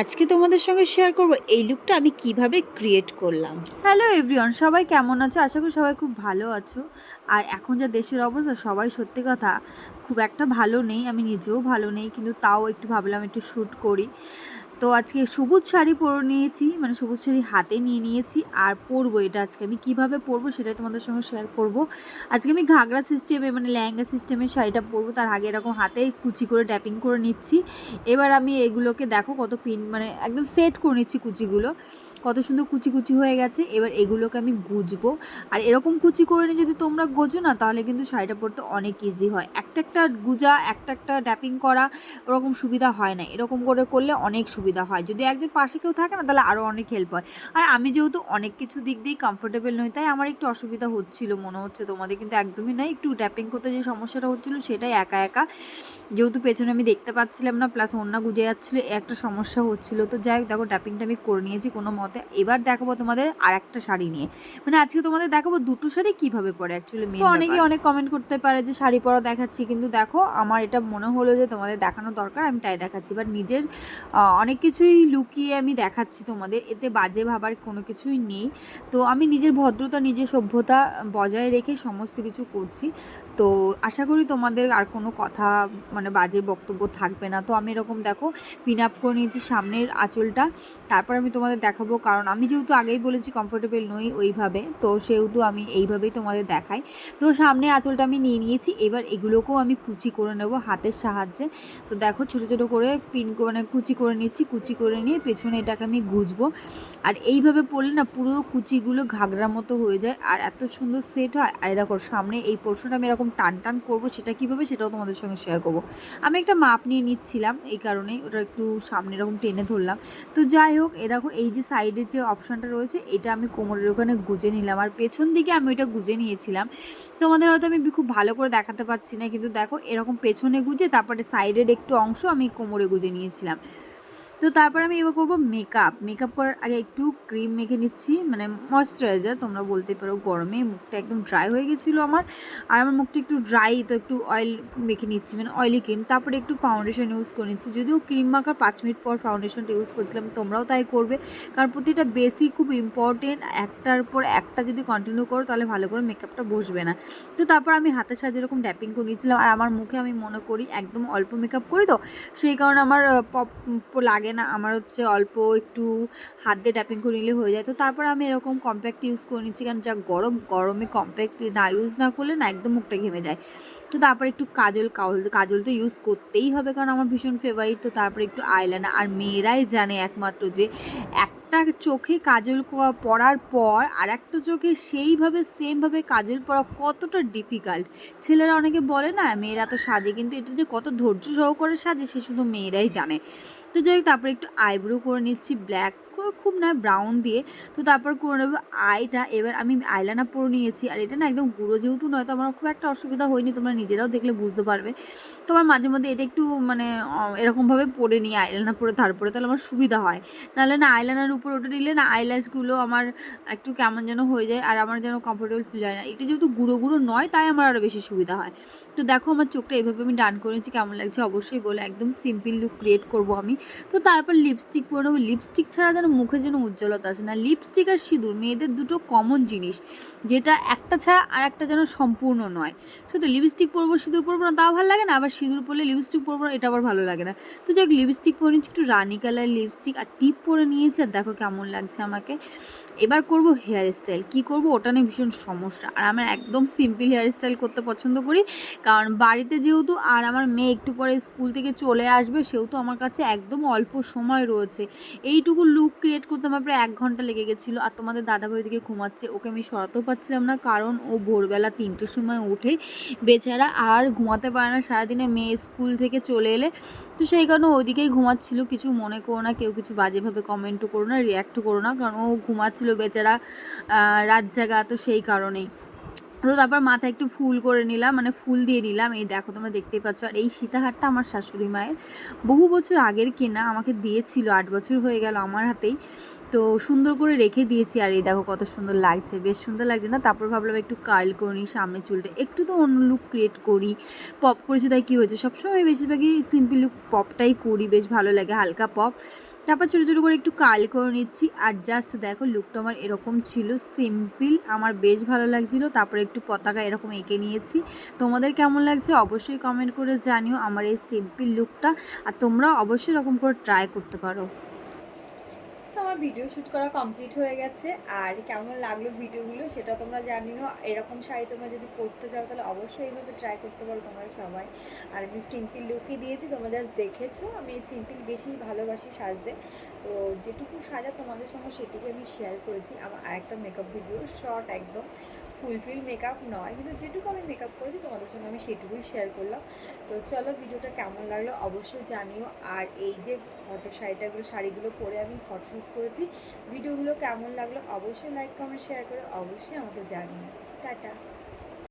আজকে তোমাদের সঙ্গে শেয়ার করব এই লুকটা আমি কিভাবে ক্রিয়েট করলাম। হ্যালো এভরিওয়ান, সবাই কেমন আছো? আশা করি সবাই খুব ভালো আছো। আর এখন যা দেশের অবস্থা, সবাই সত্যি কথা খুব একটা ভালো নেই, আমি নিজেও ভালো নেই, কিন্তু তাও একটু ভাবলাম একটু শ্যুট করি। তো আজকে সবুজ শাড়ি পরে নিয়েছি, মানে সবুজ শাড়ি হাতে নিয়ে নিয়েছি আর পরবো। এটা আজকে আমি কিভাবে পরবো সেটাই তোমাদের সঙ্গে শেয়ার করব। আজকে আমি ঘাগরা সিস্টেমে মানে লেহেঙ্গা সিস্টেমের শাড়িটা পরবো। তার আগে এরকম হাতে কুচি করে ট্যাপিং করে নিচ্ছি। এবার আমি এগুলোকে দেখো কত পিন মানে একদম সেট করে নিচ্ছি কুচিগুলো, কত সুন্দর কুচি কুচি হয়ে গেছে। এবার এগুলোকে আমি গুজবো। আর এরকম কুচি করে নিয়ে যদি তোমরা গোজো না, তাহলে কিন্তু শাড়িটা পরতে অনেক ইজি হয়। একটা একটা গুজা, একটা একটা ট্যাপিং করা ওরকম সুবিধা হয় না, এরকম করে করলে অনেক সুবিধা হয়। যদি একজন পাশে কেউ থাকে না, তাহলে আরও অনেক হেল্প হয়। আর আমি যেহেতু অনেক কিছু দিক দিয়েই কমফোর্টেবল নই, তাই আমার একটু অসুবিধা হচ্ছিল মনে হচ্ছে, তোমাদের কিন্তু একদমই নয়। একটু ট্যাপিং করতে যে সমস্যাটা হচ্ছিলো সেটাই একা একা, যেহেতু পেছনে আমি দেখতে পাচ্ছিলাম না, প্লাস ওড়না গুজে যাচ্ছিলো, একটা সমস্যা হচ্ছিলো। তো যাই হোক, দেখো ট্যাপিংটা আমি করে নিয়েছি কোনো মতে। এবার দেখাবো তোমাদের আর একটা শাড়ি নিয়ে, মানে আজকে তোমাদের দেখাবো দুটো শাড়ি কীভাবে পরে অ্যাকচুয়ালি। তো অনেকে অনেক কমেন্ট করতে পারে যে শাড়ি পরা দেখাচ্ছি, কিন্তু দেখো আমার এটা মনে হলো যে তোমাদের দেখানো দরকার, আমি তাই দেখাচ্ছি। বাট নিজের অনেক কিছুই লুকিয়ে আমি দেখাচ্ছি তোমাদের, এতে বাজে ভাবার কোনো কিছুই নেই। তো আমি নিজের ভদ্রতা, নিজের সভ্যতা বজায় রেখে সমস্ত কিছু করছি। তো আশা করি তোমাদের আর কোনো কথা মানে বাজে বক্তব্য থাকবে না। তো আমি এরকম দেখো পিন আপ করে নিয়েছি সামনের আঁচলটা, তারপর আমি তোমাদের দেখাবো। কারণ আমি যেহেতু আগেই বলেছি কমফোর্টেবল নই ওইভাবে, তো সেহেতু আমি এইভাবেই তোমাদের দেখাই। তো সামনে আঁচলটা আমি নিয়ে নিয়েছি। এবার এগুলোকেও আমি কুচি করে নেব হাতের সাহায্যে। তো দেখো ছোটো ছোটো করে পিন মানে কুচি করে নিচ্ছি, কুচি করে নিয়ে পেছনে এটাকে আমি গুজবো। আর এইভাবে পরলে না পুরো কুচিগুলো ঘাগরার মতো হয়ে যায় আর এত সুন্দর সেট হয়। আর দেখো সামনে এই পোর্শনটা আমি এরকম টান টান করবো, সেটা কীভাবে সেটাও তোমাদের সঙ্গে শেয়ার করবো। আমি একটা মাপ নিয়ে নিচ্ছিলাম, এই কারণেই ওটা একটু সামনে এরকম টেনে ধরলাম। তো যাই হোক, এ দেখো এই যে সাইডে যে অপশানটা রয়েছে, এটা আমি কোমরের ওখানে গুজে নিলাম। আর পেছন দিকে আমি ওইটা গুজে নিয়েছিলাম। তোমাদের হয়তো আমি খুব ভালো করে দেখাতে পারছি না, কিন্তু দেখো এরকম পেছনে গুজে তারপরে সাইডের একটু অংশ আমি কোমরে গুজে নিয়েছিলাম। তো তারপর আমি এবার করবো মেকআপ করার আগে একটু ক্রিম মেখে নিচ্ছি, মানে ময়শ্চারাইজার তোমরা বলতে পারো। গরমে মুখটা একদম ড্রাই হয়ে গেছিলো আমার, আর আমার মুখটা একটু ড্রাই, তো একটু অয়েল মেখে নিচ্ছি, মানে অয়েলি ক্রিম। তারপরে একটু ফাউন্ডেশন ইউজ করে নিচ্ছি, যদিও ক্রিম মাখার 5 মিনিট পর ফাউন্ডেশনটা ইউজ করছিলাম, তোমরাও তাই করবে। কারণ প্রতিটা বেসিক খুব ইম্পর্টেন্ট, একটার পর একটা যদি কন্টিনিউ করো তাহলে ভালো করে মেকআপটা বসবে না। তো তারপর আমি হাতের সাহায্যে এরকম ট্যাপিং করে নিয়েছিলাম। আর আমার মুখে আমি মনে করি একদম অল্প মেকআপ করি, তো সেই কারণে আমার পপ লাগে না, আমার হচ্ছে অল্প একটু হাত দিয়ে ট্যাপিং করে নিলে হয়ে যায়। তো তারপর আমি এরকম কম্প্যাক্ট ইউজ করে নিচ্ছি, কারণ যা গরমে কম্প্যাক্ট না ইউজ না করলে না একদম মুখটা ঘেমে যায়। তো তারপর একটু কাজল তো ইউজ করতেই হবে, কারণ আমার ভীষণ ফেভারিট। তো তারপরে একটু আইলাইনার, আর মেয়েরাই জানে একমাত্র যে একটা চোখে কাজল পরার পর আর একটা চোখে সেইভাবে সেমভাবে কাজল পরা কতটা ডিফিকাল্ট। ছেলেরা অনেকে বলে না মেয়েরা তো সাজে, কিন্তু এটা যে কত ধৈর্য সহকারে সাজে সে শুধু মেয়েরাই জানে। তো যাই হোক, তারপরে একটু আইব্রো করে নিচ্ছি ব্ল্যাক করে, খুব না ব্রাউন দিয়ে। তো তারপর করে নেবো আইটা। এবার আমি আইলাইনার পরে নিয়েছি, আর এটা না একদম গুঁড়ো যেহেতু নয়, তো আমার খুব একটা অসুবিধা হয়নি, তোমরা নিজেরাও দেখলে বুঝতে পারবে। তোমার মাঝে মধ্যে এটা একটু মানে এরকমভাবে পরে নিই আইলাইনার পরে তারপরে, তাহলে আমার সুবিধা হয়। নাহলে না আইলাইনার উপর ওটা নিলে না আইল্যাশগুলো আমার একটু কেমন যেন হয়ে যায়, আর আমার যেন কমফোর্টেবল ফিল হয় না। এটা যেহেতু গুঁড়ো গুঁড়ো নয়, তাই আমার আরও বেশি সুবিধা হয়। তো দেখো আমার চোখটা এইভাবে আমি ডান করেছি, কেমন লাগছে অবশ্যই বলে। একদম সিম্পল লুক ক্রিয়েট করবো আমি। তো তারপর লিপস্টিক পরে নেবো। লিপস্টিক ছাড়া যেন মুখে যেন উজ্জ্বলতা আসে না। লিপস্টিক আর সিঁদুর মেয়েদের দুটো কমন জিনিস, যেটা একটা ছাড়া আর একটা যেন সম্পূর্ণ নয়। শুধু লিপস্টিক পরবো সিঁদুর পরবো না তাও ভালো লাগে না, আবার সিঁদুর পরলে লিপস্টিক পরবো না এটা আবার ভালো লাগে না। তো যাই লিপস্টিক পরে নিচ্ছি, একটু রানি কালার লিপস্টিক আর টিপ পরে নিয়েছি, আর দেখো কেমন লাগছে আমাকে। এবার করব হেয়ার স্টাইল। কী করবো ওটা নিয়ে ভীষণ সমস্যা, আর আমার একদম সিম্পল হেয়ার স্টাইল করতে পছন্দ করি। কারণ বাড়িতে যেহেতু, আর আমার মেয়ে একটু পরে স্কুল থেকে চলে আসবে, সেহেতু আমার কাছে একদম অল্প সময় রয়েছে। এইটুকু লুক ক্রিয়েট করতে আমার প্রায় 1 ঘন্টা লেগে গেছিলো। আর তোমাদের দাদাভাই দিকে ঘুমাচ্ছে, ওকে আমি সরাতেও পারছিলাম না, কারণ ও ভোরবেলা 3টের সময় উঠে বেচারা আর ঘুমাতে পারে না সারাদিনে, মেয়ে স্কুল থেকে চলে এলে। তো সেই কারণে ওইদিকেই ঘুমাচ্ছিল। কিছু মনে করো না, কেউ কিছু বাজেভাবে কমেন্টও করো না, রিয়াক্টও করো না, কারণ ও ঘুমাচ্ছিল বেচারা রাত জাগা, তো সেই কারণেই। তো তারপর মাথায় একটু ফুল করে নিলাম, মানে ফুল দিয়ে নিলাম। এই দেখো তোমরা দেখতেই পাচ্ছ। আর এই সীতাহারটা আমার শাশুড়ি মায়ের বহু বছর আগের কেনা, আমাকে দিয়েছিল, 8 বছর হয়ে গেল আমার হাতেই। তো সুন্দর করে রেখে দিয়েছি। আর এই দেখো কত সুন্দর লাগছে, বেশ সুন্দর লাগছে না? তারপর ভাবলাম একটু কার্ল করে নিই সামনের চুলটা, একটু তো অন্য লুক ক্রিয়েট করি। পপ করেছি তাই কী হয়েছে, সবসময় বেশিরভাগই সিম্পল লুক পপটাই করি, বেশ ভালো লাগে হালকা পপ। তারপর ছোটো ছোটো করে একটু কাল করে নিচ্ছি। আর জাস্ট দেখো লুকটা আমার এরকম ছিল, সিম্পল, আমার বেশ ভালো লাগছিলো। তারপরে একটু পতাকা এরকম এঁকে নিয়েছি। তোমাদের কেমন লাগছে অবশ্যই কমেন্ট করে জানিও আমার এই সিম্পল লুকটা। আর তোমরাও অবশ্যই এরকম করে ট্রাই করতে পারো। তো আমার ভিডিও শ্যুট করা কমপ্লিট হয়ে গেছে, আর কেমন লাগলো ভিডিওগুলো সেটা তোমরা জানিও। এরকম শাড়ি তোমরা যদি পরতে চাও তাহলে অবশ্যই এইভাবে ট্রাই করতে পারো তোমরা সবাই। আর আমি সিম্পল লুকই দিয়েছি, তোমরা জাস্ট দেখেছো। আমি সিম্পল বেশি ভালোবাসি সাজতে, তো যেটুকু সাজা তোমাদের সঙ্গে সেটুকু আমি শেয়ার করেছি। আমার আরেকটা মেকআপ ভিডিও শর্ট, একদম ফুলফিল মেকআপ নয়, কিন্তু যেটুকু আমি মেকআপ করেছি তোমাদের সঙ্গে আমি সেটুকুই শেয়ার করলাম। তো চলো, ভিডিওটা কেমন লাগলো অবশ্যই জানিও। আর এই যে শাড়িগুলো পরে আমি ফটোশ্যুট করেছি, ভিডিওগুলো কেমন লাগলো অবশ্যই লাইক কমেন্ট শেয়ার করে অবশ্যই আমাকে জানিও। টাটা।